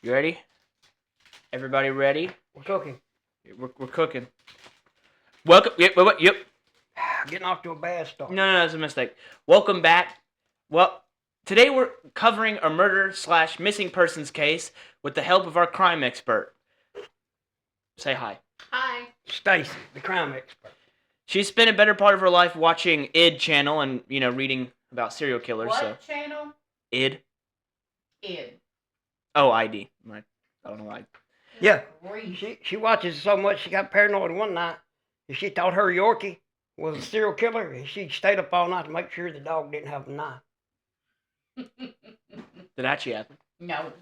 You ready? Everybody ready? We're cooking. We're cooking. Welcome. Yep. Getting off to a bad start. No, that's a mistake. Welcome back. Well, today we're covering a murder/missing persons case with the help of our crime expert. Say hi. Hi. Stacy, the crime expert. She's spent a better part of her life watching ID channel and, reading about serial killers. What channel? ID. ID. Oh, ID. Right. I don't know why. Yeah. Grief. She watches so much she got paranoid one night. She thought her Yorkie was a serial killer, and she stayed up all night to make sure the dog didn't have a knife. Did actually happen? No.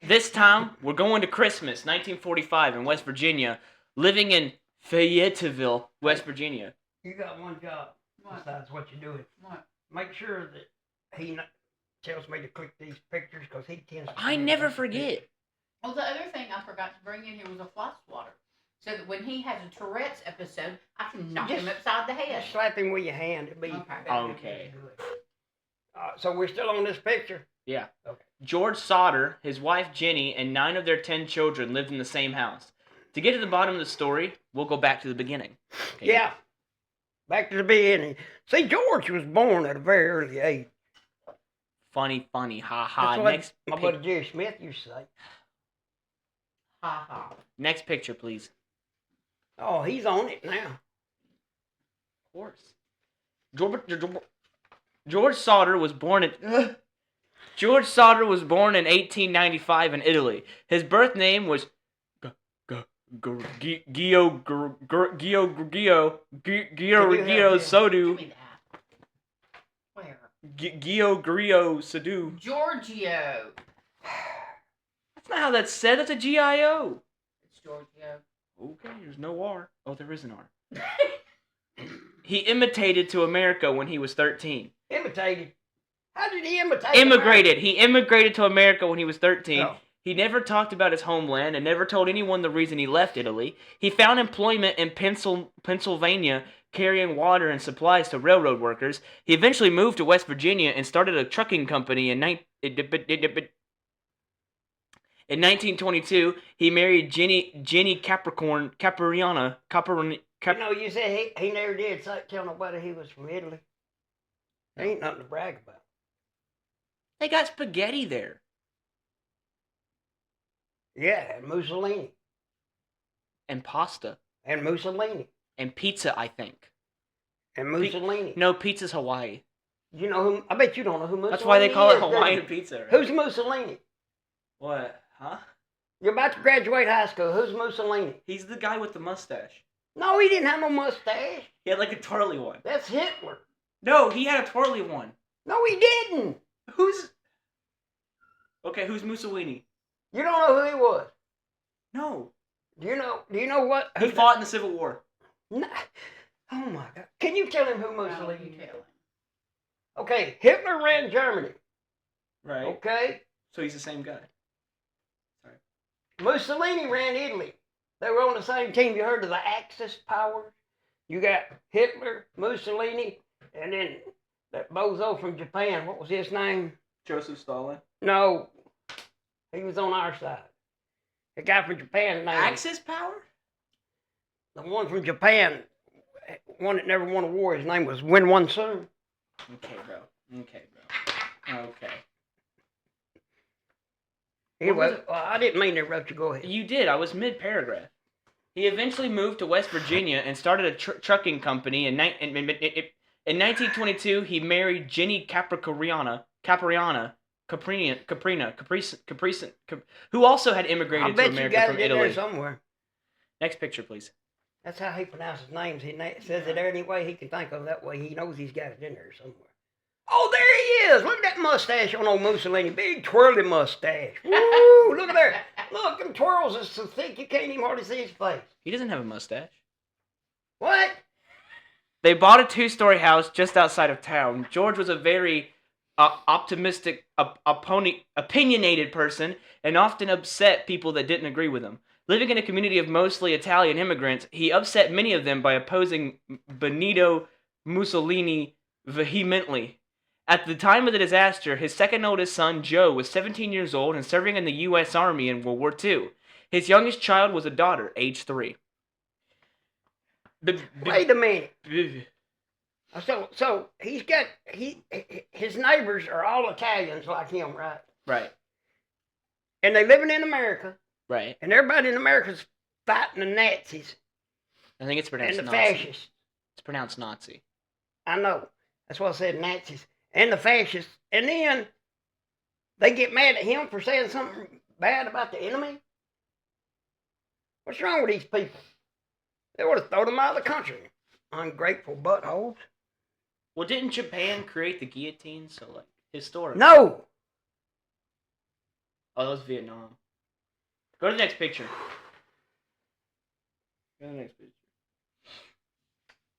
This time, we're going to Christmas, 1945, in West Virginia, living in Fayetteville, West Virginia. You got one job besides what you're doing. What? Make sure that he tells me to click these pictures because he tends to... I never forget. Well, the other thing I forgot to bring in here was a fly swatter. So that when he has a Tourette's episode, I can knock him upside the head. Just slap him with your hand. It'll be... Okay. So we're still on this picture? Yeah. Okay. George Sodder, his wife Jenny, and 9 of their 10 children lived in the same house. To get to the bottom of the story, we'll go back to the beginning. Okay. Yeah. Back to the beginning. See, George was born at a very early age. Funny, ha ha. That's what my buddy Jerry Smith used to say. Ha ha. Next picture, please. Oh, he's on it now. Of course. George Sodder was born in... George Sodder was born in 1895 in Italy. His birth name was Gio Soddu. Give me that. Where? Gio Soddu. Giorgio. That's not how that's said. That's a G-I-O. It's Giorgio. Okay, there's no R. Oh, there is an R. He immigrated to America when he was 13. Imitated? How did he imitate? Immigrated. He immigrated to America when he was 13. Oh. He never talked about his homeland and never told anyone the reason he left Italy. He found employment in Pennsylvania carrying water and supplies to railroad workers. He eventually moved to West Virginia and started a trucking company in 1922. He married Jenny Capriana. You said he never did tell nobody he was from Italy. There ain't nothing to brag about. They got spaghetti there. Yeah, and Mussolini. And pasta. And Mussolini. And pizza, I think. And Mussolini. No, pizza's Hawaii. You know who? I bet you don't know who Mussolini is. That's why they call it Hawaiian pizza. Right? Who's Mussolini? What? Huh? You're about to graduate high school. Who's Mussolini? He's the guy with the mustache. No, he didn't have no mustache. He had like a twirly one. That's Hitler. No, he had a twirly one. No, he didn't. Okay, who's Mussolini? You don't know who he was. No. Do you know what? He fought in the Civil War. No. Oh my God. Can you tell him who No, Mussolini you is? tell him. Okay, Hitler ran Germany. Right. Okay. So he's the same guy. Sorry. Mussolini ran Italy. They were on the same team. You heard of the Axis powers? You got Hitler, Mussolini, and then that bozo from Japan. What was his name? Joseph Stalin. No. He was on our side. The guy from Japan. Axis power? The one from Japan, one that never won a war, his name was Win One Soon. Okay, bro. Okay. Anyway, I didn't mean to interrupt you. Go ahead. You did. I was mid-paragraph. He eventually moved to West Virginia and started a trucking company. In 1922, he married Jenny Caprina, who also had immigrated to America from Italy. There somewhere. Next picture, please. That's how he pronounces names. He says it any way he can think of. That way he knows he's got it in there somewhere. Oh, there he is. Look at that mustache on old Mussolini. Big twirly mustache. Woo, look at there. Look, them twirls are so thick you can't even hardly see his face. He doesn't have a mustache. What? They bought a 2-story house just outside of town. George was a very optimistic, opinionated person and often upset people that didn't agree with him. Living in a community of mostly Italian immigrants, he upset many of them by opposing Benito Mussolini vehemently. At the time of the disaster, his second oldest son, Joe, was 17 years old and serving in the U.S. Army in World War II. His youngest child was a daughter, age 3. Wait a minute. So his neighbors are all Italians like him, right? Right. And they living in America, Right. and everybody in America's fighting the Nazis I think it's pronounced and the Nazi. fascists. It's pronounced Nazi. I know. That's why I said Nazis and the fascists. And then they get mad at him for saying something bad about the enemy. What's wrong with these people? They would have thrown them out of the country. Ungrateful buttholes. Well, didn't Japan create the guillotine? So, like, historic. No. Oh, that was Vietnam. Go to the next picture. Go to the next picture.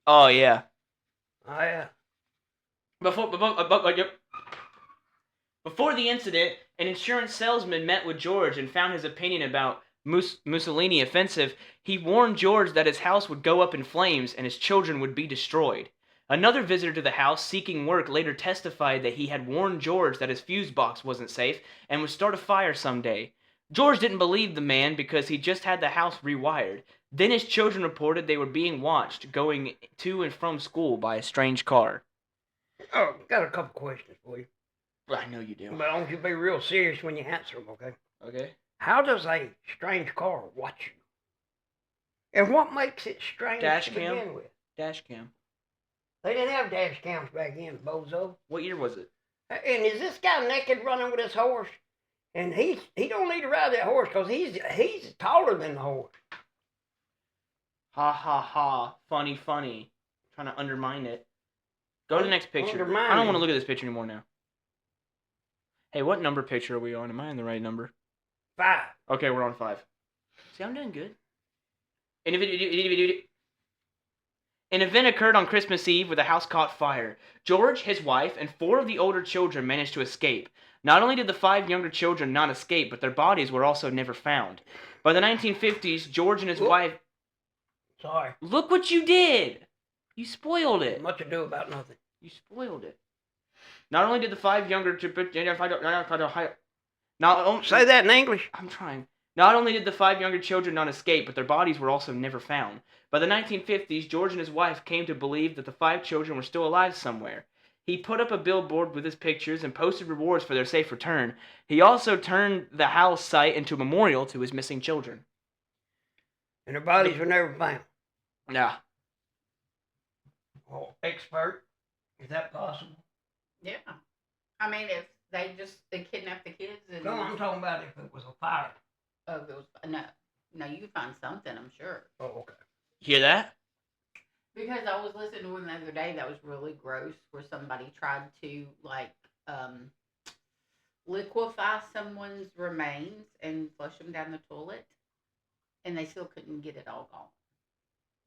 Oh, yeah. Oh, yeah. Before the incident, an insurance salesman met with George and found his opinion about Mussolini offensive. He warned George that his house would go up in flames and his children would be destroyed. Another visitor to the house seeking work later testified that he had warned George that his fuse box wasn't safe and would start a fire someday. George didn't believe the man because he just had the house rewired. Then his children reported they were being watched going to and from school by a strange car. Oh, got a couple questions for you. I know you do. But I want you to be real serious when you answer them, okay? Okay. How does a strange car watch you? And what makes it strange Dash to cam? begin with? Dash cam. They didn't have dash cams back then, bozo. What year was it? And is this guy naked running with his horse? And he don't need to ride that horse because he's taller than the horse. Ha ha ha. Funny. Trying to undermine it. Go to the next picture. Undermine I don't it. want to look at this picture anymore now. Hey, what number picture are we on? Am I on the right number? 5. Okay, we're on 5. See, I'm doing good. An event occurred on Christmas Eve where the house caught fire. George, his wife, and 4 of the older children managed to escape. Not only did the 5 younger children not escape, but their bodies were also never found. By the 1950s, George and his wife... Sorry. Look what you did! You spoiled it. Much ado about nothing. You spoiled it. Not only did the 5 younger... Say that in English. I'm trying. Not only did the 5 younger children not escape, but their bodies were also never found. By the 1950s, George and his wife came to believe that the 5 children were still alive somewhere. He put up a billboard with his pictures and posted rewards for their safe return. He also turned the house site into a memorial to his missing children. And their bodies were never found. Yeah. Well, expert, is that possible? Yeah. I mean, if they kidnapped the kids and... No, I'm talking about if it was a fire. Oh, if it was... No, you can find something, I'm sure. Oh, okay. Hear that? Because I was listening to one the other day that was really gross, where somebody tried to, liquefy someone's remains and flush them down the toilet, and they still couldn't get it all gone.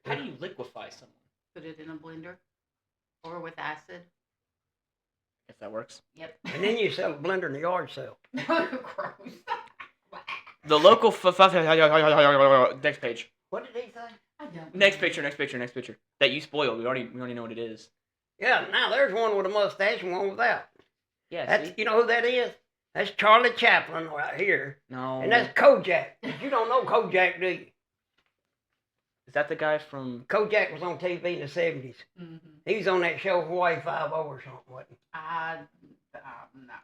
How do you liquefy someone? Put it in a blender or with acid. If that works. Yep. And then you sell a blender in the yard sale. Gross. The local... Next page. What did he say? I don't Next know. picture. That you spoiled. We already know what it is. Yeah, now there's one with a mustache and one without. Yeah, That's, see? you know who that is? That's Charlie Chaplin right here. No. And that's Kojak. You don't know Kojak, do you? Is that the guy from... Kojak was on TV in the 70s. Mm-hmm. He was on that show Hawaii 5-0 or something, wasn't he? No.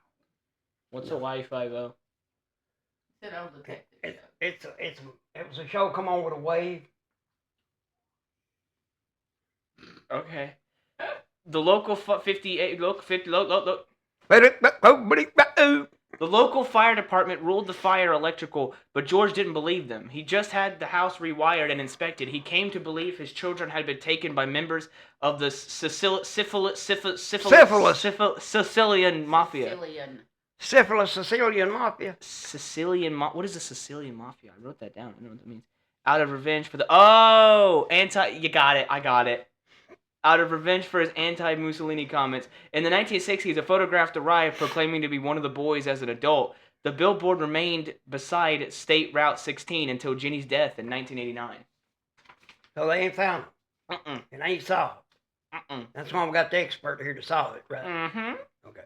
What's Hawaii 5-0? It's an old detective show. It was a show come on with a wave. Okay. The local 58... The local fire department ruled the fire electrical, but George didn't believe them. He just had the house rewired and inspected. He came to believe his children had been taken by members of the Sicilian Mafia. Sicilian Mafia. What is the Sicilian Mafia? I wrote that down. I know what that means. Out of revenge for the... Oh! You got it. I got it. Out of revenge for his anti-Mussolini comments. In the 1960s, a photograph arrived proclaiming to be one of the boys as an adult. The billboard remained beside State Route 16 until Jenny's death in 1989. So they ain't found it. Mm-mm. It ain't solved. Mm-mm. That's why we got the expert here to solve it, right? Mm-hmm. Okay.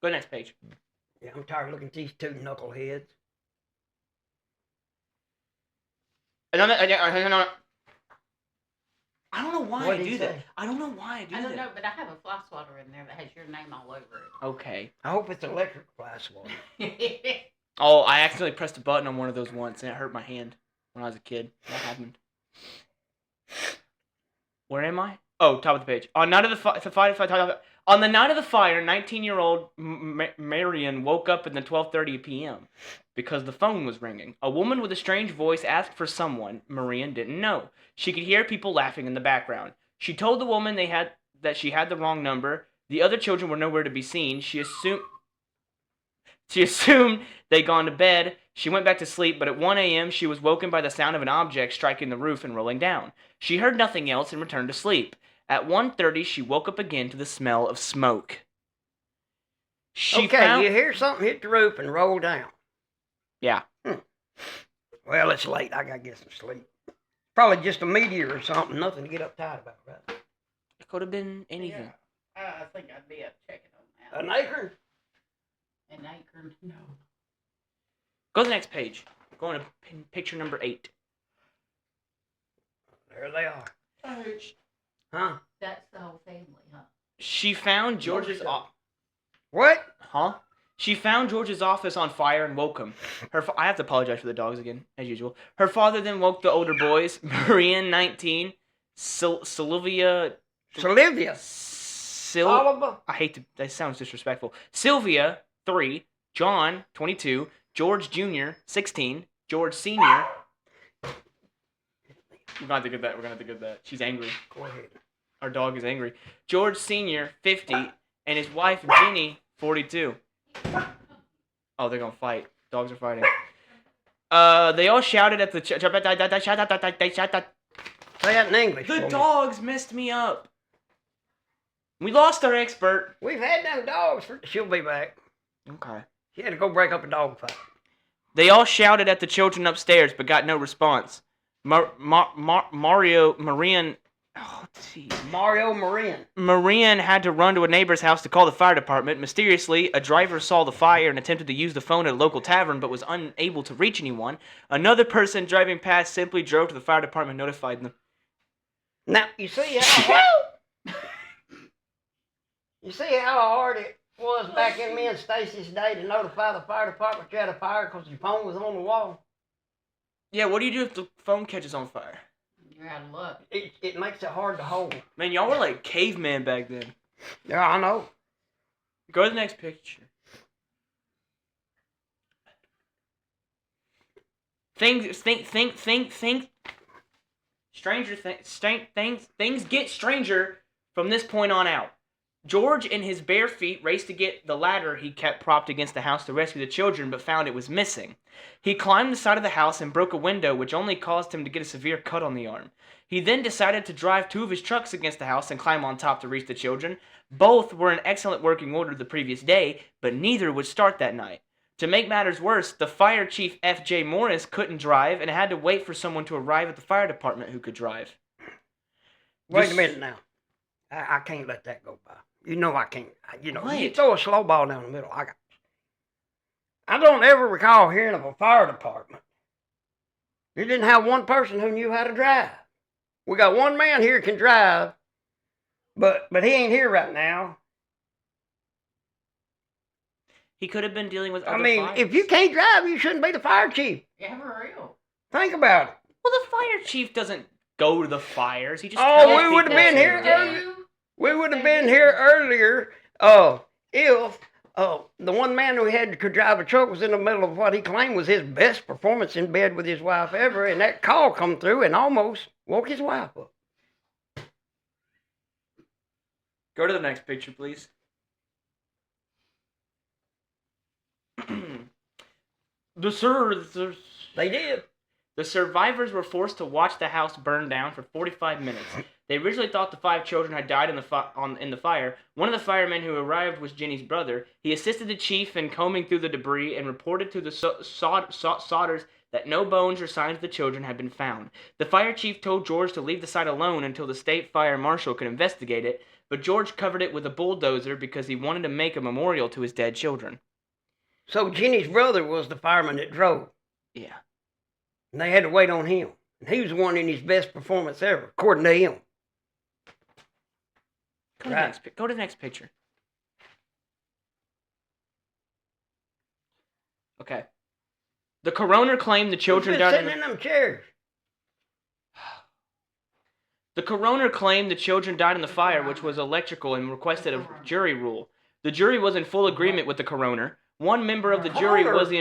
Go to the next page. Yeah, I'm tired of looking at these two knuckleheads. I don't know why What'd I he do that. say? I don't know why I do I don't that. know, but I have a fly swatter in there that has your name all over it. Okay. I hope it's electric fly swatter. Oh, I accidentally pressed a button on one of those once, and it hurt my hand when I was a kid. That happened. Where am I? Oh, top of the page. On the night of the fire, 19-year-old Marion woke up at 12:30 p.m. because the phone was ringing. A woman with a strange voice asked for someone Marion didn't know. She could hear people laughing in the background. She told the woman that she had the wrong number. The other children were nowhere to be seen. She assumed they'd gone to bed. She went back to sleep, but at 1 a.m. she was woken by the sound of an object striking the roof and rolling down. She heard nothing else and returned to sleep. At 1:30, she woke up again to the smell of smoke. You hear something hit the roof and roll down. Yeah. Well, it's late. I gotta get some sleep. Probably just a meteor or something. Nothing to get uptight about, right? It could have been anything. Yeah. I think I'd be up checking on that. An acre? An acre? No. Go to the next page. Go on to picture number 8. There they are. Oh, Huh? that's the whole family, huh? She found George's What? Huh? She found George's office on fire and woke him. I have to apologize for the dogs again, as usual. Her father then woke the older boys, Marianne, 19, Sylvia. Sylvia. Oliver. I hate to. That sounds disrespectful. Sylvia, 3. John, 22. George Jr., 16. George Sr. We're gonna have to get that. We're gonna have to get that. She's angry. Go ahead. Our dog is angry. George Sr., 50, and his wife Jenny, 42. Oh, they're gonna fight. Dogs are fighting. They all shouted at the. Say that in English. The dogs messed me up. We lost our expert. We've had them dogs. She'll be back. Okay. She had to go break up a dog fight. They all shouted at the children upstairs, but got no response. Marian. Oh, geez. Mario Marin. Marian had to run to a neighbor's house to call the fire department. Mysteriously, a driver saw the fire and attempted to use the phone at a local tavern, but was unable to reach anyone. Another person driving past simply drove to the fire department and notified them. Now, you see how hard it was back in me and Stacy's day to notify the fire department you had a fire because your phone was on the wall? Yeah, what do you do if the phone catches on fire? You're out of luck. It makes it hard to hold. Man, y'all were like cavemen back then. Yeah, I know. Go to the next picture. Things get stranger from this point on out. George, in his bare feet, raced to get the ladder he kept propped against the house to rescue the children, but found it was missing. He climbed the side of the house and broke a window, which only caused him to get a severe cut on the arm. He then decided to drive 2 of his trucks against the house and climb on top to reach the children. Both were in excellent working order the previous day, but neither would start that night. To make matters worse, the fire chief F.J. Morris couldn't drive and had to wait for someone to arrive at the fire department who could drive. Wait a minute now. I can't let that go by. You know I can't. You What? throw a slow ball down the middle. I don't ever recall hearing of a fire department. You didn't have one person who knew how to drive. We got one man here who can drive, but he ain't here right now. He could have been dealing with other fires. If you can't drive, you shouldn't be the fire chief. Yeah, for real. Think about it. Well, the fire chief doesn't go to the fires. He just Oh, tells we would have people been to. here earlier. We would have been here earlier if the one man who could drive a truck was in the middle of what he claimed was his best performance in bed with his wife ever, and that call come through and almost woke his wife up. Go to the next picture, please. They did. The survivors were forced to watch the house burn down for 45 minutes. They originally thought the 5 children had died in the fire. One of the firemen who arrived was Jenny's brother. He assisted the chief in combing through the debris and reported to the Sodders that no bones or signs of the children had been found. The fire chief told George to leave the site alone until the state fire marshal could investigate it, but George covered it with a bulldozer because he wanted to make a memorial to his dead children. So Jenny's brother was the fireman that drove. Yeah. And they had to wait on him. And he was the one in his best performance ever, according to him. Go to the next picture. Okay. The coroner claimed the children died sitting in them chairs. The coroner claimed the children died in the fire, which was electrical, and requested a jury rule. The jury was in full agreement with the coroner. One member of the jury was the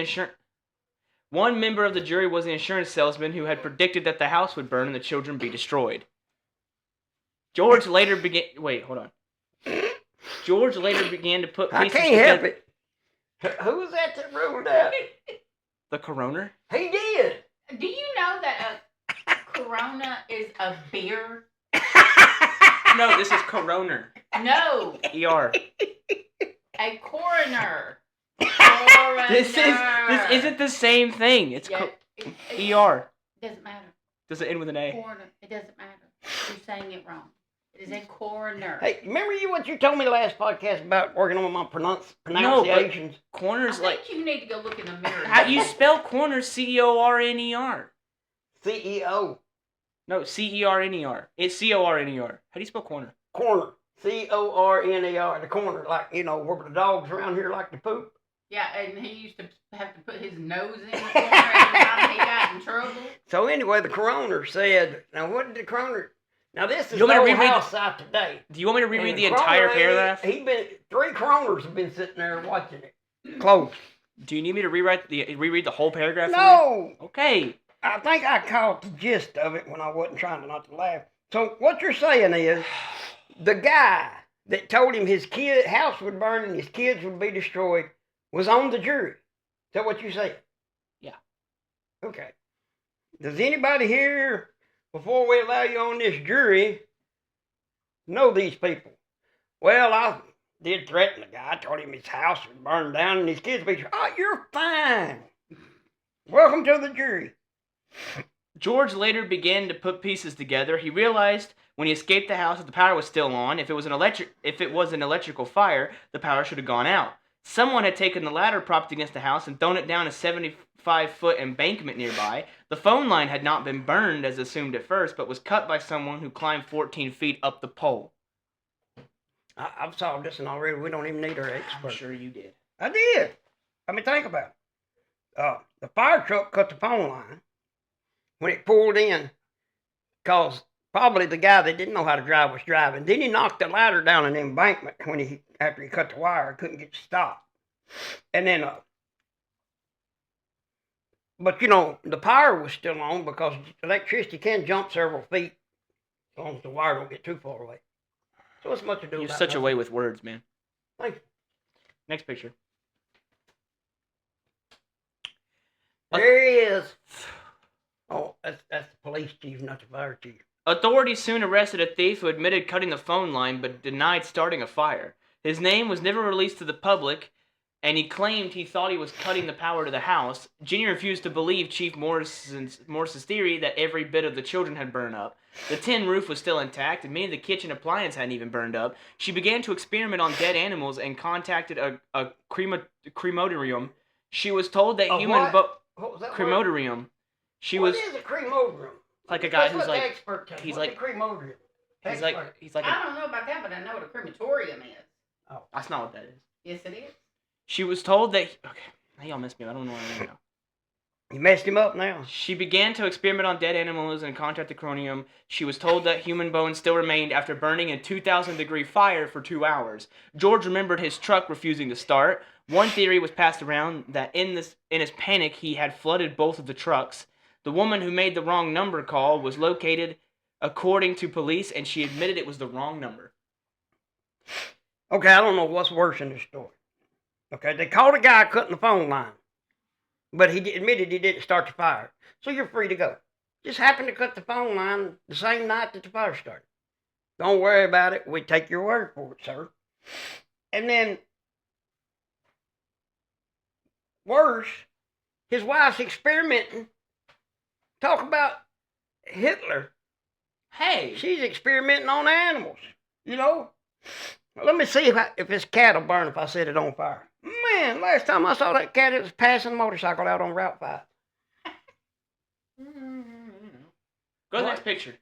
insurance salesman who had predicted that the house would burn and the children be destroyed. George later began to put pieces together. I can't help it. Who was that ruled out? The coroner? He did. Do you know that a Corona is a beer? No, this is coroner. No. ER. A coroner. This isn't the same thing. It's ER. Doesn't matter. Does it end with an A? Coroner. It doesn't matter. You're saying it wrong. It is a coroner. Hey, remember what you told me last podcast about working on my pronunciations? No, corner's I think you need to go look in the mirror. How you spell corner? CORNER. CEO. No, CERNER. It's CORNER. How do you spell corner? Corner. CORNER. The corner, like, you know, where the dogs around here like to poop. Yeah, and he used to have to put his nose in the corner every time he got in trouble. So anyway, the coroner said, now what did the coroner... Now this is the old house out today. Do you want me to reread the entire paragraph? Three coroners have been sitting there watching it. Close. Do you need me to reread the whole paragraph? No. Okay. I think I caught the gist of it when I wasn't trying not to laugh. So what you're saying is, the guy that told him his house would burn and his kids would be destroyed was on the jury. Is that what you say? Yeah. Okay. Does anybody here, before we allow you on this jury, know these people? Well, I did threaten the guy. I told him his house would burn down and his kids would be... Oh, you're fine. Welcome to the jury. George later began to put pieces together. He realized when he escaped the house that the power was still on. If it was an electrical fire, the power should have gone out. Someone had taken the ladder propped against the house and thrown it down a 75-foot embankment nearby. The phone line had not been burned as assumed at first, but was cut by someone who climbed 14 feet up the pole. I've solved this one already. We don't even need our expert. I'm sure you did. I did. I mean, think about it. The fire truck cut the phone line when it pulled in, because probably the guy that didn't know how to drive was driving. Then he knocked the ladder down an embankment after he cut the wire. Couldn't get to stop. And then, but you know, the power was still on because electricity can jump several feet as long as the wire don't get too far away. So what's much to do You're about such a nothing. way with words, man. Thank you. Next picture. There he is. Oh, that's the police chief, not the fire chief. Authorities soon arrested a thief who admitted cutting the phone line but denied starting a fire. His name was never released to the public, and he claimed he thought he was cutting the power to the house. Jenny refused to believe Chief Morris's theory that every bit of the children had burned up. The tin roof was still intact, and many of the kitchen appliances hadn't even burned up. She began to experiment on dead animals and contacted a crematorium. She was told that What was that crematorium. What is a crematorium? Like a guy That's who's what the like expert tells he's me. like What's a crematorium. he's like I don't know about that, but I know what a crematorium is. Oh, that's not what that is. Yes, it is. She was told that now y'all messed me up. I don't know what I know. you messed him up now. She began to experiment on dead animals and contacted cronium. She was told that human bones still remained after burning in 2,000-degree fire for 2 hours. George remembered his truck refusing to start. One theory was passed around that in his panic he had flooded both of the trucks. The woman who made the wrong number call was located according to police, and she admitted it was the wrong number. Okay, I don't know what's worse in this story. Okay, they caught a guy cutting the phone line, but he admitted he didn't start the fire. So you're free to go. Just happened to cut the phone line the same night that the fire started. Don't worry about it. We take your word for it, sir. And then, worse, his wife's experimenting. Talk about Hitler. Hey, She's experimenting on animals, you know? Well, let me see if this cat will burn if I set it on fire. Man, last time I saw that cat, it was passing a motorcycle out on Route 5. Go to the next picture.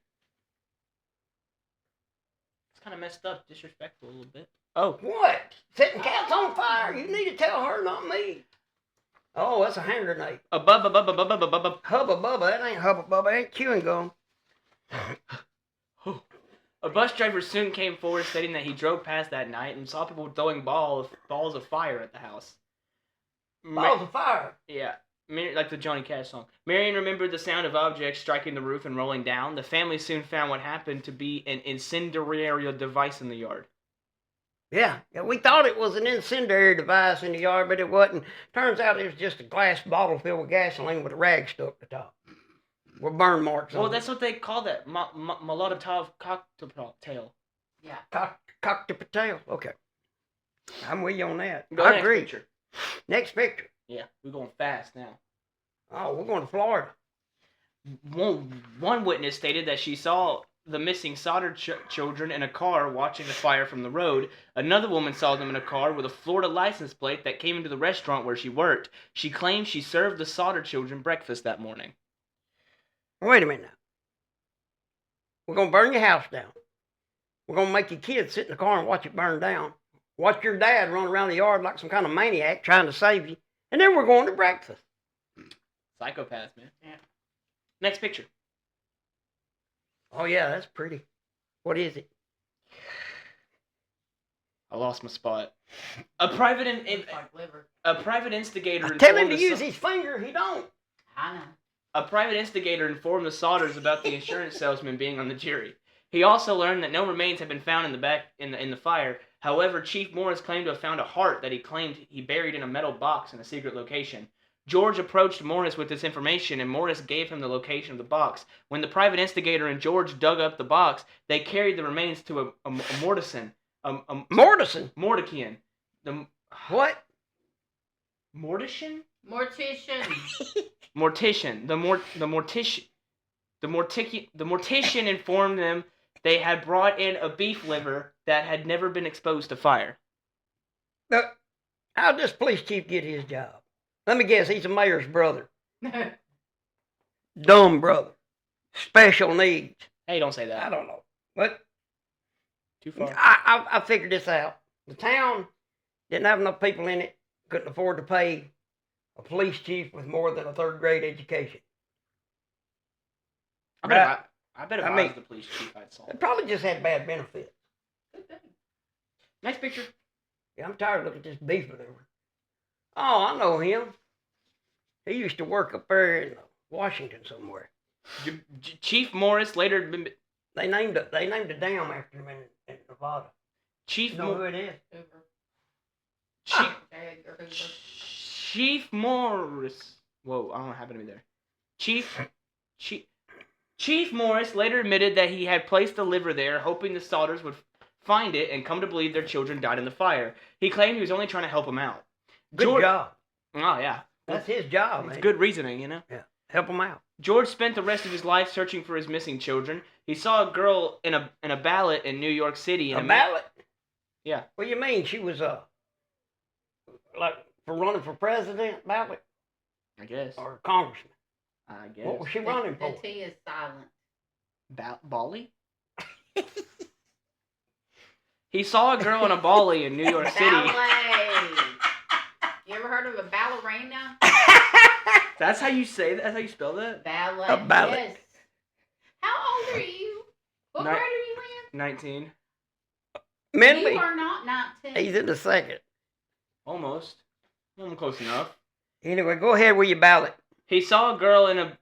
It's kind of messed up, disrespectful a little bit. Oh. What? Setting cats on fire? You need to tell her, not me. Oh, that's a hand grenade. Hubba Bubba. That ain't Hubba Bubba. Ain't chewing gum. A bus driver soon came forward stating that he drove past that night and saw people throwing balls of fire at the house. Balls of fire? Yeah. Like the Johnny Cash song. Marion remembered the sound of objects striking the roof and rolling down. The family soon found what happened to be an incendiary device in the yard. Yeah, we thought it was an incendiary device in the yard, but it wasn't. Turns out it was just a glass bottle filled with gasoline with a rag stuck to the top. With burn marks on it. Well, that's what they call that. Molotov cocktail. Yeah. Cocktail. Okay. I'm with you on that. Go I next agree. Picture. Next picture. Yeah, we're going fast now. Oh, we're going to Florida. One witness stated that she saw the missing Sodder children in a car watching the fire from the road. Another woman saw them in a car with a Florida license plate that came into the restaurant where she worked. She claimed she served the Sodder children breakfast that morning. Wait a minute now. We're going to burn your house down. We're going to make your kids sit in the car and watch it burn down. Watch your dad run around the yard like some kind of maniac trying to save you. And then we're going to breakfast. Psychopath, man. Yeah. Next picture. Oh, yeah, that's pretty. What is it? I lost my spot. A private instigator. Tell him to use his finger. He don't. I know. A private instigator informed the Sodders about the insurance salesman being on the jury. He also learned that no remains had been found in the fire. However, Chief Morris claimed to have found a heart that he claimed he buried in a metal box in a secret location. George approached Morris with this information, and Morris gave him the location of the box. When the private instigator and George dug up the box, they carried the remains to a mortician. Mortician? Mortician. What? Mortician? Mortician. Mortician. The mortician informed them they had brought in a beef liver that had never been exposed to fire. Now, how'd this police chief get his job? Let me guess, he's a mayor's brother. Dumb brother. Special needs. Hey, don't say that. I don't know. What? Too far. I figured this out. The town didn't have enough people in it, couldn't afford to pay a police chief with more than a third grade education. I bet if I was the police chief, I'd solve They it. probably just had bad benefits. Next picture. Yeah, I'm tired of looking at this beef liver. Oh, I know him. He used to work up there in Washington somewhere. Chief Morris later... They named a dam after him in Nevada. You know who it is? Chief Morris. Whoa, I don't happen to be there. Chief Morris later admitted that he had placed the liver there, hoping the Sodders would find it and come to believe their children died in the fire. He claimed he was only trying to help them out. Good job. Oh, yeah. That's his job, man. It's good reasoning, you know? Yeah. Help them out. George spent the rest of his life searching for his missing children. He saw a girl in a ballot in New York City. A ballot? Yeah. What do you mean? She was, like, for running for president ballot? I guess. Or congressman? I guess. What was she running for? The T is silent. Bali? He saw a girl in a Bali in New York City. Ballet. You ever heard of a ballerina? That's how you say that? That's how you spell that? Ballet. A ballet. Yes. How old are you? What grade are you in? 19. Mentally? You are not 19. He's in the second. Almost. I'm close enough. Anyway, go ahead with your ballot. He saw a girl in a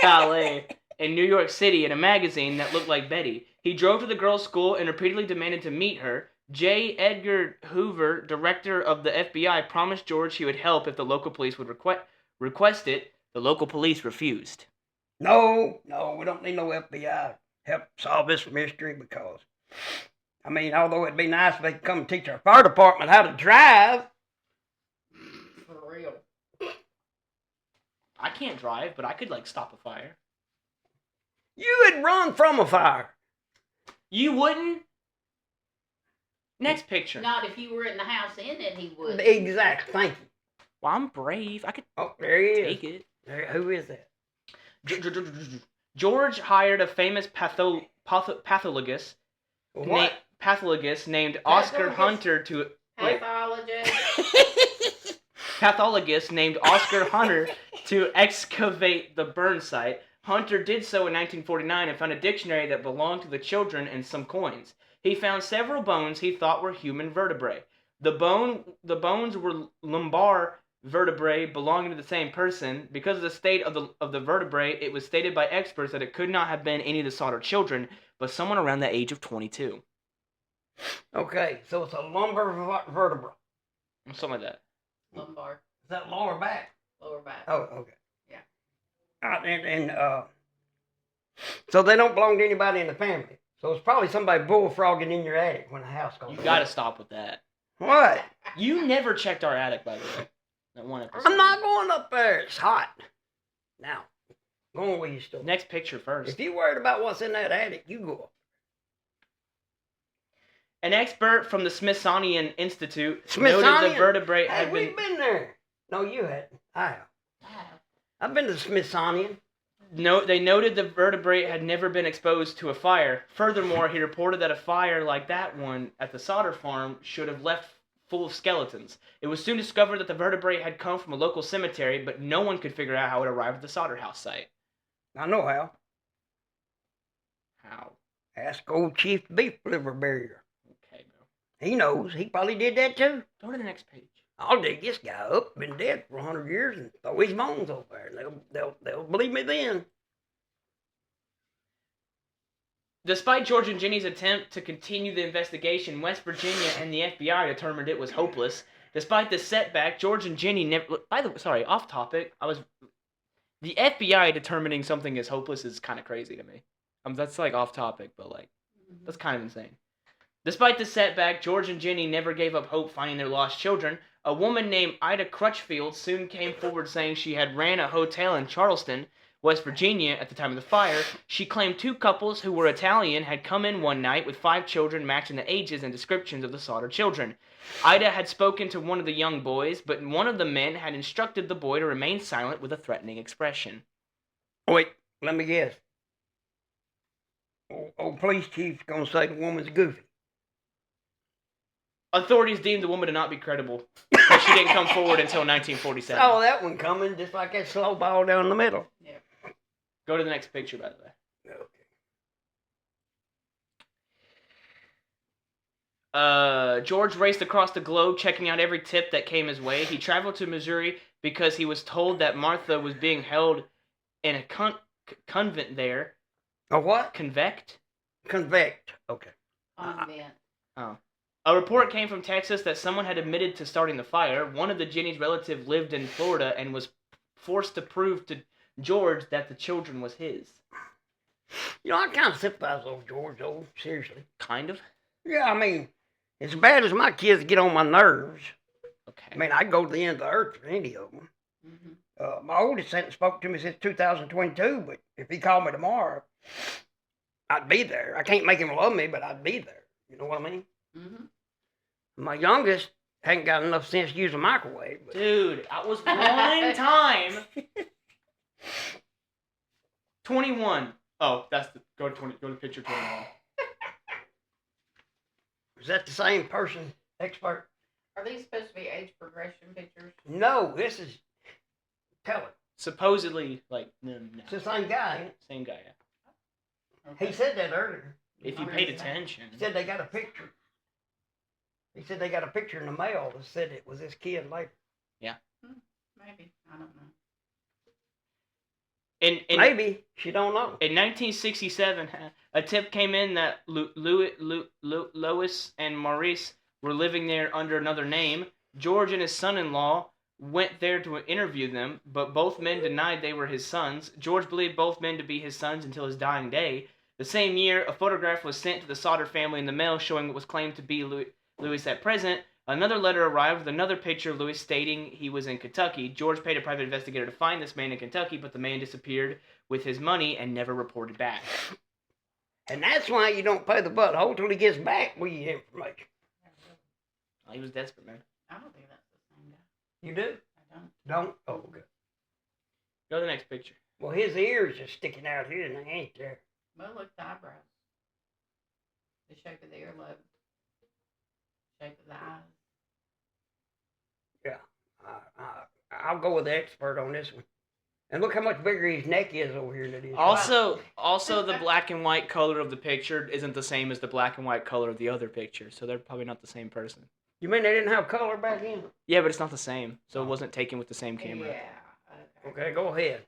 ballet in New York City in a magazine that looked like Betty. He drove to the girl's school and repeatedly demanded to meet her. J. Edgar Hoover, director of the FBI, promised George he would help if the local police would request it. The local police refused. No, we don't need no FBI help solve this mystery because, I mean, although it'd be nice if they could come and teach our fire department how to drive. For real. I can't drive, but I could, stop a fire. You would run from a fire. You wouldn't? Next picture. Not if you were in the house in it, he would. Exactly. Thank you. Well, I'm brave. I could Oh, there he is. take it. There, who is that? George hired a famous pathologist What? named Oscar Pathologist? Hunter to Pathologist. pathologist named Oscar Hunter to excavate the burn site. Hunter did so in 1949 and found a dictionary that belonged to the children and some coins. He found several bones he thought were human vertebrae. The bones were lumbar vertebrae belonging to the same person. Because of the state of the vertebrae, it was stated by experts that it could not have been any of the Sodder children, but someone around the age of 22. Okay, so it's a lumbar vertebra. Something like that. Lumbar. Is that lower back? Lower back. Oh, okay. Yeah. So they don't belong to anybody in the family. So it's probably somebody bullfrogging in your attic when the house goes. You gotta stop with that. What? You never checked our attic, by the way. That one episode. I'm not going up there. It's hot. Now, go on with your story. Next picture first. If you're worried about what's in that attic, you go up. An expert from the Smithsonian Institute noted the vertebrae Hey, had we've been there. No, you hadn't. I have. I've been to the Smithsonian. They noted the vertebrae had never been exposed to a fire. Furthermore, he reported that a fire like that one at the Sodder farm should have left full of skeletons. It was soon discovered that the vertebrae had come from a local cemetery, but no one could figure out how it arrived at the Sodder house site. I know how. How? Ask old Chief Beef Liver Barrier. Okay, bro. He knows. He probably did that too. Go to the next page. I'll dig this guy up. Been dead for 100 years and throw his bones over there. They'll believe me then. Despite George and Jenny's attempt to continue the investigation, West Virginia and the FBI determined it was hopeless. Despite this setback, George and Jenny never. By the way, sorry, off topic. The FBI determining something is hopeless is kind of crazy to me. That's like off topic, but like that's kind of insane. Despite the setback, George and Jenny never gave up hope finding their lost children. A woman named Ida Crutchfield soon came forward saying she had ran a hotel in Charleston, West Virginia at the time of the fire. She claimed two couples who were Italian had come in one night with 5 children matching the ages and descriptions of the Sodder children. Ida had spoken to one of the young boys, but one of the men had instructed the boy to remain silent with a threatening expression. Wait, let me guess. Old police chief's gonna say the woman's goofy. Authorities deemed the woman to not be credible, but she didn't come forward until 1947. Saw that one coming, just like that slow ball down the middle. Yeah. Go to the next picture, by the way. Okay. George raced across the globe, checking out every tip that came his way. He traveled to Missouri because he was told that Martha was being held in a convent there. A what? Convict? Convict. Okay. Convent. Oh. A report came from Texas that someone had admitted to starting the fire. One of the Jenny's relatives lived in Florida and was forced to prove to George that the children was his. You know, I kind of sympathize with George, though. Seriously. Kind of? Yeah, I mean, as bad as my kids get on my nerves, Okay. I mean, I'd go to the end of the earth for any of them. Mm-hmm. My oldest hasn't spoke to me since 2022, but if he called me tomorrow, I'd be there. I can't make him love me, but I'd be there. You know what I mean? Mm-hmm. My youngest hadn't got enough sense to use a microwave. But Dude, I was one time. 21. Oh, that's the go to picture 21. is that the same person, expert? Are these supposed to be age progression pictures? No, this is. Tell it. Supposedly, like, no. It's the same guy. Ain't it? Same guy, yeah. Okay. He said that earlier. If you Where paid is that? attention. He said they got a picture. He said they got a picture in the mail that said it was this kid later. Maybe. I don't know. In Maybe. She don't know. In 1967, a tip came in that Lois and Maurice were living there under another name. George and his son-in-law went there to interview them, but both men denied they were his sons. George believed both men to be his sons until his dying day. The same year, a photograph was sent to the Sodder family in the mail showing what was claimed to be Louis at present. Another letter arrived with another picture of Louis stating he was in Kentucky. George paid a private investigator to find this man in Kentucky, but the man disappeared with his money and never reported back. And that's why you don't pay the butthole till he gets back with your information. Oh, he was desperate, man. I don't think that's the same guy. You do? I don't. Don't? Oh, okay. Go to the next picture. Well, his ears are sticking out here, and they ain't there. Well, look, the eyebrows. The shape of the earlobe. Shape of the eyes. Yeah. I'll go with the expert on this one. And look how much bigger his neck is over here than it is. Also, the black and white color of the picture isn't the same as the black and white color of the other picture, so they're probably not the same person. You mean they didn't have color back then? Yeah, but it's not the same, so it wasn't taken with the same camera. Yeah. Okay, go ahead.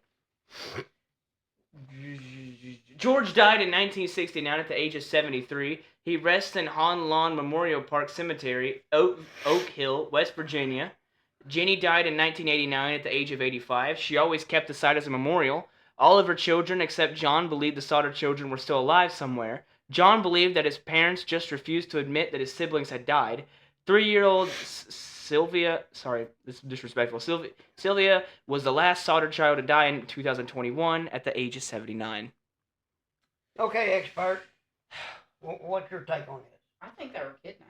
George died in 1969 at the age of 73. He rests in Han Lawn Memorial Park Cemetery, Oak Hill, West Virginia. Jenny died in 1989 at the age of 85. She always kept the site as a memorial. All of her children, except John, believed the Sodder children were still alive somewhere. John believed that his parents just refused to admit that his siblings had died. 3-year-old Sylvia, sorry, this is disrespectful. Sylvia was the last Sodder child to die in 2021 at the age of 79. Okay, expert. What's your take on this? I think they were kidnapped.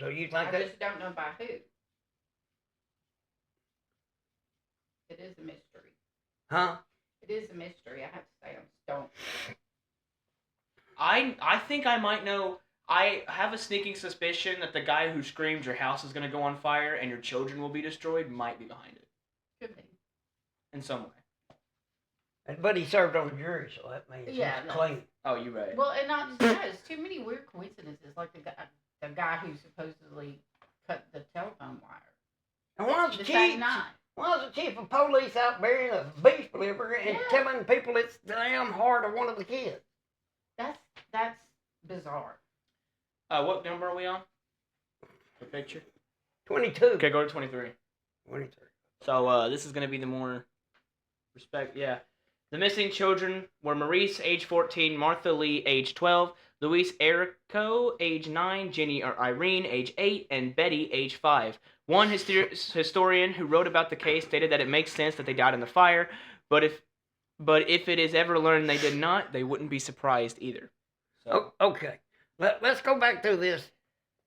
So you think I that? just don't know by who. It is a mystery. Huh? It is a mystery. I have to say, I'm stumped. I think I might know. I have a sneaking suspicion that the guy who screams your house is going to go on fire and your children will be destroyed might be behind it. Could be. In some way. But he served on the jury, so that means he's clean. Oh, you're right. Well, and not just that. It's too many weird coincidences. Like the guy who supposedly cut the telephone wire. And why was The the same chief? night. Why was the chief of police out burying a beef liver and telling people it's the damn heart of one of the kids? That's bizarre. What number are we on? The picture? 22. Okay, go to 23. 23. So, this is going to be the more yeah. The missing children were Maurice, age 14, Martha Lee, age 12, Luis Errico, age 9, Jenny or Irene, age 8, and Betty, age 5. One historian who wrote about the case stated that it makes sense that they died in the fire, but if it is ever learned they did not, they wouldn't be surprised either. So, Okay. Let's go back to this.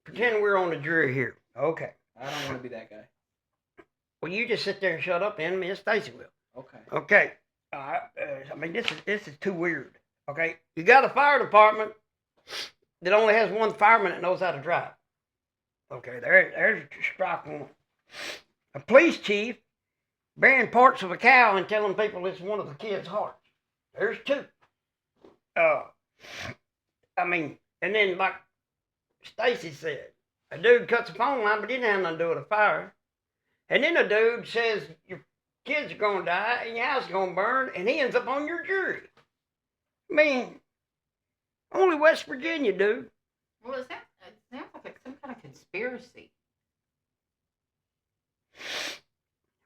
Pretend we're on the jury here. Okay. I don't want to be that guy. Well, you just sit there and shut up, and Miss Stacy will. Okay. Okay. I mean, this is too weird. Okay. You got a fire department that only has one fireman that knows how to drive. Okay. There's strike one. A police chief burying parts of a cow and telling people it's one of the kids' hearts. There's 2. I mean, and then like Stacy said, a dude cuts a phone line but didn't have nothing to do with a fire. And then a dude says your kids are going to die and your house is going to burn, and he ends up on your jury. I mean, only West Virginia, dude. Well, it sounds like some kind of conspiracy.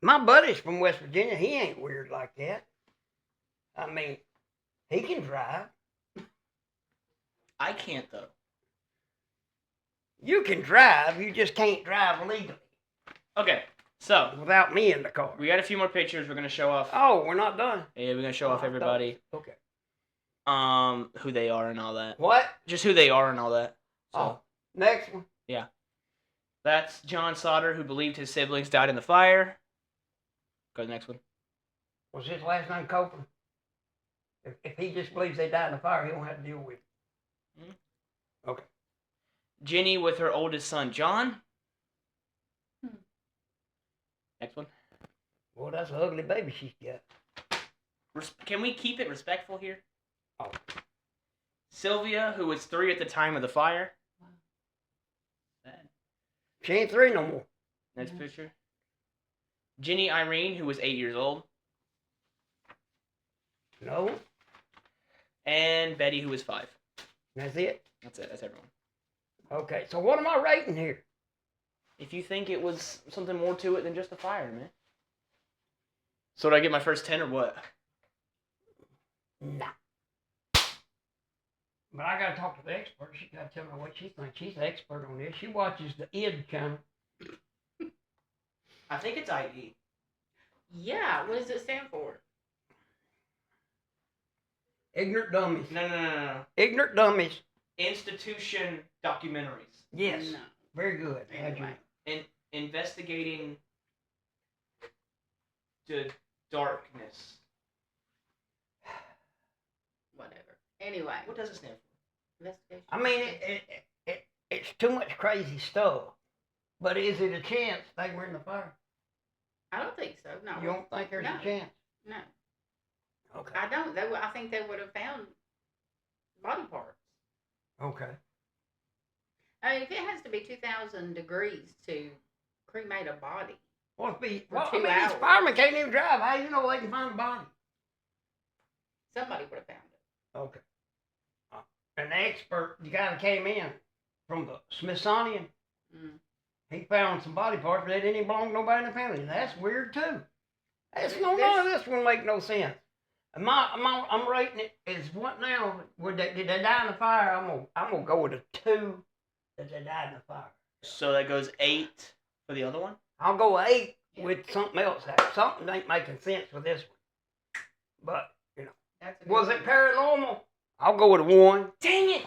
My buddy's from West Virginia. He ain't weird like that. I mean, he can drive. I can't, though. You can drive, you just can't drive legally. Okay, so. Without me in the car. We got a few more pictures we're going to show off. Oh, we're not done? Yeah, we're going to show off everybody. Okay. Who they are and all that. What? Just who they are and all that. So, oh, next one. Yeah. That's John Sodder, who believed his siblings died in the fire. Go to the next one. Was his last name Copeland? If he just believes they died in the fire, he won't have to deal with it. Mm-hmm. Okay. Jenny with her oldest son, John. Next one. Well, that's an ugly baby she's got. Can we keep it respectful here? Oh. Sylvia, who was 3 at the time of the fire. Sad. She ain't 3 no more. Next picture. Jenny Irene, who was 8 years old. No. And Betty, who was 5. That's it? That's it. That's everyone. Okay, so what am I rating here? If you think it was something more to it than just a fire, man. So did I get my first 10 or what? Nah. But I gotta talk to the expert. She gotta tell me what she thinks. She's the expert on this. She watches the ID channel. I think it's ID. Yeah, what does it stand for? Ignorant dummies. No. Ignorant dummies. institution documentaries. Yes. No. Very good. How'd you- Anyway. Investigating the darkness. Whatever. Anyway. What does it stand for? Investigation. I mean, it's too much crazy stuff. But is it a chance they were in the fire? I don't think so. No. You don't think there's No. a chance? No. Okay. I don't. I think they would have found body parts. Okay. I mean, if it has to be 2,000 degrees to cremate a body. Well, For these 2 hours. firemen can't even drive. How you know they can find a body? Somebody would have found it. Okay. An expert, the guy that came in from the Smithsonian, Mm. he found some body parts that didn't even belong to nobody in the family. That's weird too. That's There's- none of this one make no sense. I'm rating it as what now? Did they die in the fire? I'm gonna go with a 2 that they died in the fire. So that goes 8 for the other one. I'll go 8 Yeah. with something else. Something ain't making sense with this one. But That's a was good it one. paranormal? I'll go with a 1. Dang it!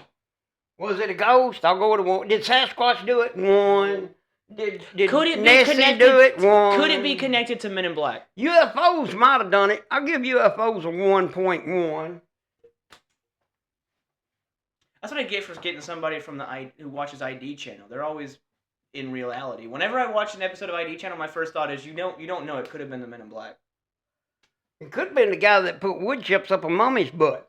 Was it a ghost? I'll go with a 1. Did Sasquatch do it? 1. Did Could it be Nessie connected? do it? 1. Could it be connected to Men in Black? UFOs might have done it. I'll give UFOs a 1.1. That's what I get for getting somebody from who watches ID channel. They're always in reality. Whenever I watch an episode of ID channel, my first thought is you don't know it could have been the Men in Black. It could have been the guy that put wood chips up a mummy's butt.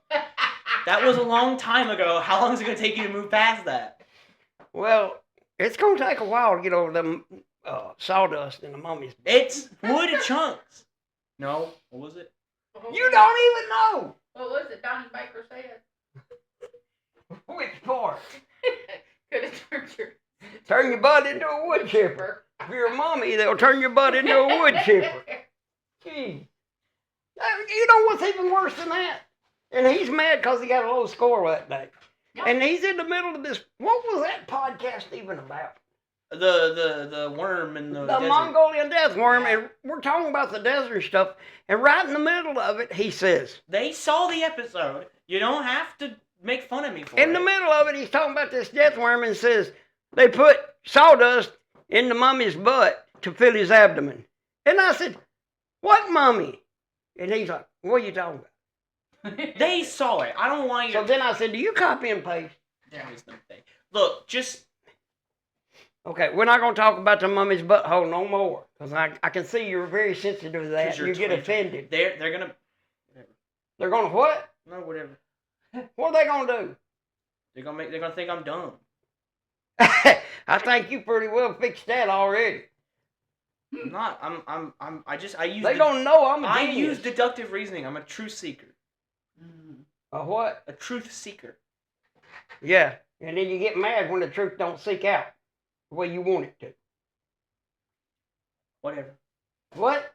That was a long time ago. How long is it going to take you to move past that? Well, it's going to take a while to get over them sawdust in the mummy's butt. It's wood chunks. No, what was it? You don't even know What was it Donnie Baker said? which part. Could have turned your... Turn your butt into a wood chipper. If you're a mummy, they'll turn your butt into a wood chipper. Gee. You know what's even worse than that? And he's mad because he got a low score that day. And he's in the middle of this. What was that podcast even about? The worm in the desert. Mongolian death worm. And we're talking about the desert stuff. And right in the middle of it, he says, They saw the episode. You don't have to make fun of me for it. in the middle of it, he's talking about this death worm and says, they put sawdust in the mummy's butt to fill his abdomen. And I said, what mummy? And he's like, what are you talking about? They saw it. I don't want you So to... then I said, do you copy and paste? There's no thing. Look, just... Okay, we're not going to talk about the mummy's butthole no more. Because I can see you're very sensitive to that. 'Cause you're You get 20. offended. They're gonna... Whatever. They're going to what? No, whatever. What are they going to do? They're gonna think I'm dumb. I think you pretty well fixed that already. I'm not. I use... They don't know I'm a I genius. use deductive reasoning. I'm a truth seeker. Mm. A what? A truth seeker. Yeah. And then you get mad when the truth don't seek out the way you want it to. Whatever. What?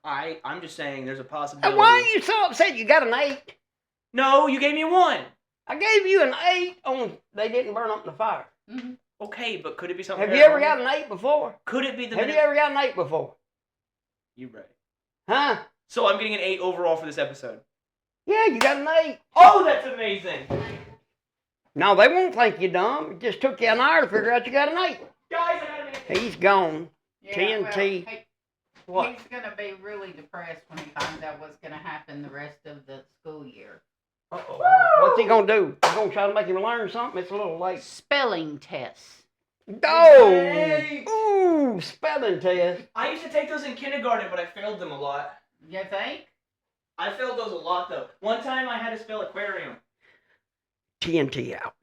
I'm just saying there's a possibility. And why are you so upset you got an 8? No, you gave me a 1. I gave you an 8 on they didn't burn up in the fire. Mm-hmm. Okay, but could it be something... Have you ever paranormal? got an 8 before? Could it be the... Have you ever got an 8 before? You're right. Huh? So I'm getting an 8 overall for this episode. Yeah, you got an 8. Oh, that's amazing. No, they won't think you dumb. It just took you an hour to figure out you got an 8. Guys, I got an 8. He's gone. Yeah, TNT. What? He's going to be really depressed when he finds out what's going to happen the rest of the school year. Uh-oh. What's he gonna do? He's gonna try to make him learn something? It's a little late. Spelling tests. Oh! Hey. Ooh, spelling test. I used to take those in kindergarten, but I failed them a lot. You think? I failed those a lot, though. One time I had to spell aquarium. TNT out.